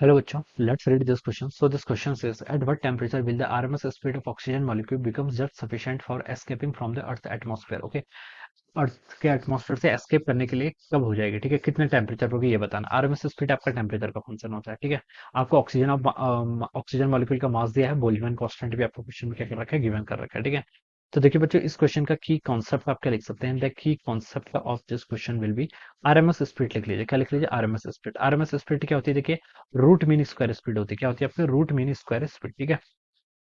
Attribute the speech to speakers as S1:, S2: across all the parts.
S1: Hello बच्चों, let's read this question. So this question says, at what temperature will the RMS speed of oxygen molecule become just sufficient for escaping from the Earth atmosphere? Okay, अर्थ के atmosphere से escape करने के लिए कब हो जाएगी? ठीक है, कितने टेम्परेचर होगी ये बताना। आरएमएस स्पीड आपका टेम्परेचर का फंक्शन होता है। ठीक है, आपको ऑक्सीजन मॉलिक्यूल का मास दिया है, बोल्ट्जमैन कांस्टेंट भी आपको क्वेश्चन में क्या कर रखा है, गिवन कर रखा है। ठीक है, तो देखिए बच्चों, इस क्वेश्चन का की कॉन्सेप्ट आप क्या लिख सकते हैं? The key concept of this question will be RMS speed. लिख लीजिए, क्या लिख लीजिए? RMS speed. आरएमएस स्पीड क्या होती है? देखिए, रूट मीन स्क्वायर स्पीड होती है। क्या होती है आपकी? Root mean square speed. ठीक है,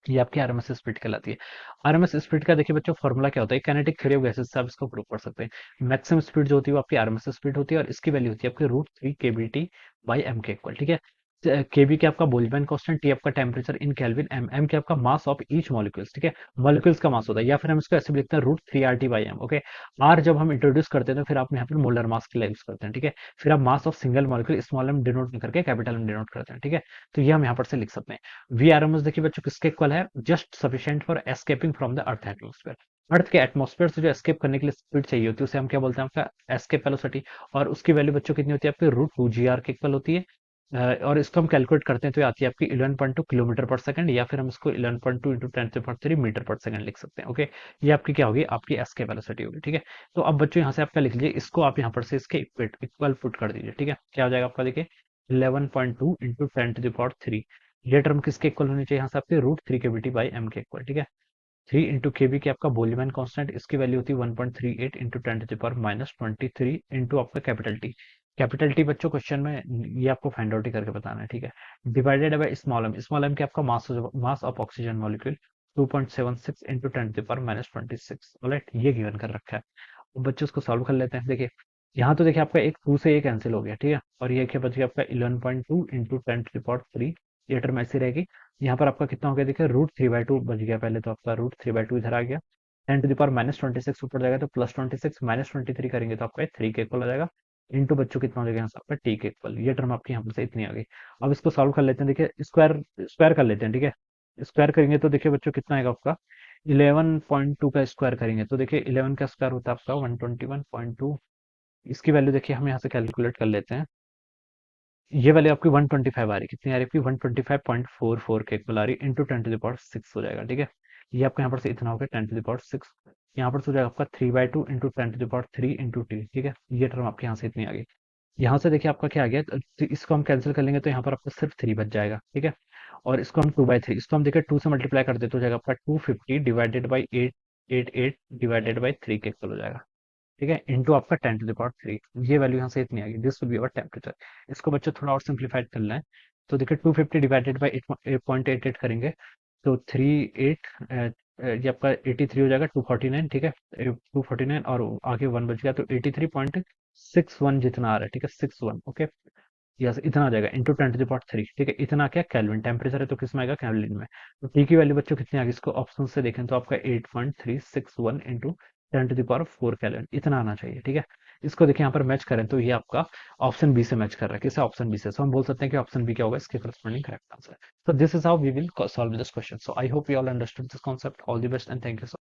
S1: ये आपकी आरएमएस स्पीड कहलाती है। आरएमएस स्पीड का देखिए बच्चों फॉर्मूला क्या होता है? काइनेटिक थ्योरी ऑफ गैसेस से आप इसको प्रूव कर सकते हैं। मैक्सिमम स्पीड जो होती है वो आपकी आरएमएस स्पीड होती है और इसकी वैल्यू होती है आपकी √3 केबीटी बाई एम के इक्वल। ठीक है, केबी के आपका बोल्ट्जमैन कांस्टेंट, टी आपका टेम्परेचर इन केल्विन, एम के आपका मास ऑफ ईच मॉलिक्यूल्स। ठीक है, मॉलिक्यूल्स का मास होता है, या फिर हम इसको ऐसे भी लिखते हैं √3 RT/m। ओके, आर जब हम इंट्रोड्यूस करते हैं तो फिर आप यहाँ पर मोलर मास के लिए यूज करते हैं। ठीक है, फिर आप mass of single molecule small M denote करके कैपिटल एम डिनोट करते हैं। ठीक है, तो ये हम यहाँ पर से लिख सकते हैं। वी आरएमएस देखिए बच्चों किसके इक्वल है? Just sufficient for escaping from the earth atmosphere. Earth के एटमॉस्फेयर से जो एस्केप करने के लिए स्पीड चाहिए होती है उसे हम क्या बोलते हैं? आपका एस्केप वेलोसिटी। और उसकी वैल्यू बच्चों कितनी होती है आपकी? √2 GR के इक्वल होती है। और इसको हम कैलकुलेट करते हैं तो ये आती है आपकी 11.2 किलोमीटर पर सेकंड, या फिर हम इसको 11.2 इंटू 10⁻³ मीटर पर सेकंड लिख सकते हैं। ओके, ये आपकी क्या होगी? आपकी एस्केप वेलोसिटी होगी। ठीक है, तो अब बच्चों यहाँ से आप क्या लिख लीजिए, इसको आप यहाँ पर से इसके इक्वल पुट कर दीजिए। ठीक है, क्या हो जाएगा आपका? देखिए 11.2 इंटू 10⁻³ ये टर्म किसके इक्वल होनी चाहिए? यहाँ से आपके √3 केबीटी बाई एम के इक्वल। ठीक है, 3 इंटू केबी की आपका बोल्ट्जमैन कांस्टेंट, इसकी वैल्यू होती है 1.38 इंटू 10⁻⁻23 इंटू आपका कैपिटल टी। कैपिटल टी बच्चों क्वेश्चन में ये आपको फाइंड आउट ही करके बताना है। ठीक है, डिवाइडेड बाय स्मॉल एम की आपका mass of oxygen molecule 2.76 into 10⁻⁻26। Alright, ये गिवन कर रखा है। अब बच्चों उसको सॉल्व कर लेते हैं। देखिए, यहाँ तो देखिए आपका एक 2 से ये कैंसिल हो गया। ठीक है, और ये क्या बच गया आपका? 11.2 इंटू 10⁻3। ये टर्म ऐसी रहेगी। यहाँ पर आपका कितना हो गया? देखिए √3/2 बच गया। पहले तो आपका √3/2 इधर आ गया, 10⁻26 ऊपर जाएगा तो +26 -23 करेंगे तो आपका 3 के इक्वल आ जाएगा। इंटू बच्चों कितना हो जाएगा? यहाँ से आपका टी के इक्वल। ये टर्म आपकी यहाँ पर से इतनी आ गई। अब इसको सॉल्व कर लेते हैं। देखिए स्क्वायर स्क्वायर कर लेते हैं। ठीक है, स्क्वायर करेंगे तो देखिए बच्चों कितना आएगा आपका? 11.2 का स्क्वायर करेंगे तो देखिए 11 का स्क्वायर होता है आपका 121.2। इसकी वैल्यू देखिए हम यहाँ से कैलकुलेट कर लेते हैं। ये वाली आपकी 125 आ रही, कितनी आ रही है आपकी? 125.44 के इक्वल आ रही, इंटू 10⁻6 हो जाएगा। ठीक है, ये आपका यहाँ पर से इतना हो गया 10⁻6। यहाँ पर से हो जाएगा आपका 3/2 इंटू 10⁻3 इंटू टी। ठीक है, ये टर्म आपके यहाँ से इतनी आ गई। यहाँ से देखिए आपका क्या आ गया? तो इसको हम कैंसिल कर लेंगे तो यहाँ पर आपका सिर्फ 3 बच जाएगा। ठीक है, और इसको हम 2/3, इसको हम देखिए 2 से मल्टीप्लाई कर देते हो जाएगा आपका 250 डिवाइडेड बाई 888 डिवाइडेड बाई 3 के इक्वल हो जाएगा। ठीक है, इंटू आपका 10⁻3। ये वैल्यू यहाँ से इतनी आ गई। This will be our temperature. इसको बच्चों थोड़ा और सिंप्लीफाइड करना है तो देखिए 250 डिवाइडेड बाई 8.88 करेंगे तो 38 ये आपका 83 हो जाएगा 249। ठीक है, 249 और आगे 1 बच गया तो 83.61 जितना आ रहा है। ठीक है, 61। ओके, यस इतना आ जाएगा इंटू 10⁻3। ठीक है, इतना क्या? केल्विन। टेम्परेचर है तो किस में आएगा? केल्विन में। तो टी की वैल्यू बच्चों कितनी आ गई? इसको ऑप्शन से देखें तो आपका 8.361 इंटू 10⁴ केल्विन इतना आना चाहिए। ठीक है, इसको देखिए यहाँ पर मैच करें तो ये आपका ऑप्शन बी से मैच कर रहा है। किसे? ऑप्शन बी से। सो हम बोल सकते हैं कि ऑप्शन बी क्या होगा? इसके corresponding correct answer. So this is how we will solve this question. So I hope you all understood this concept. All the best and thank you so